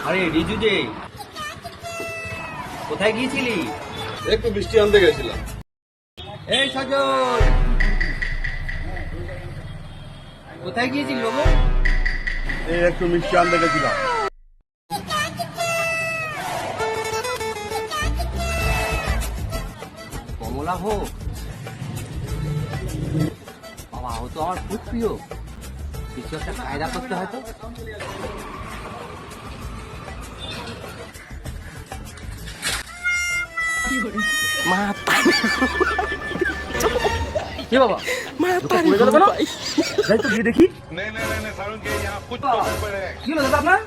আরে রিজু যে কোথায় গিয়েছিলি? একটু বৃষ্টি আনতে গেছিলাম। এই সজল, কোথায় গিয়েছিলি বাবু? এই একটু মিষ্টি আনতে গেছিলাম। কমলা হোক বাবা, ও তো আমার খুব প্রিয়। কিছু একটা কায়দা করতে হয়তো। কি বাবা, যাই তো গিয়ে দেখি। কি হলো দাদা আপনার?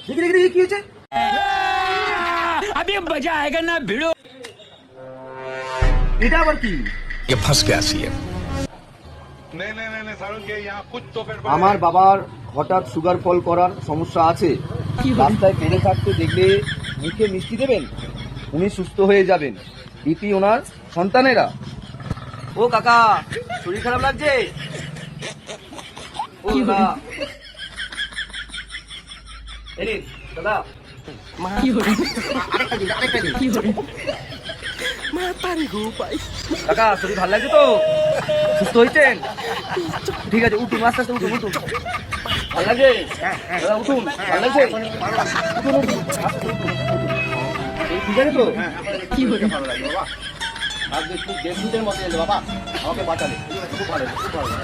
দেখি দেখি দেখি কি হয়েছে। अभी मजा आएगा ना भिड़ो। এটা আবার কি? ये फंस गया सी है। আমার বাবার হঠাৎ সুগার ফল করার সমস্যা আছে। রাস্তায় পেরে থাকতে দেখলে মুখে মিষ্টি দেবেন, উনি সুস্থ হয়ে যাবেন। বিপি ওনার সন্তানেরা। ও কাকা, শরীর খারাপ লাগছে? ও দাদা, এই নিন, দাদা কাকা, শরীর ভালো লাগছে তো? সুস্থ হয়েছেন? ঠিক আছে, উঠুন, আস্তে আস্তে উঠুন উঠুন। ভালো লাগছে দাদা? উঠুন, ভালো লাগছে? উঠুন উঠুন, আস্তে উঠুন। ঠিক আছে তো? কি হয়েছে? ভালো লাগছে বাবা, আজকে খুব দেশদূতের মতো এলো বাবা, আমাকে বাঁচালে। খুব ভালো, খুব ভালো।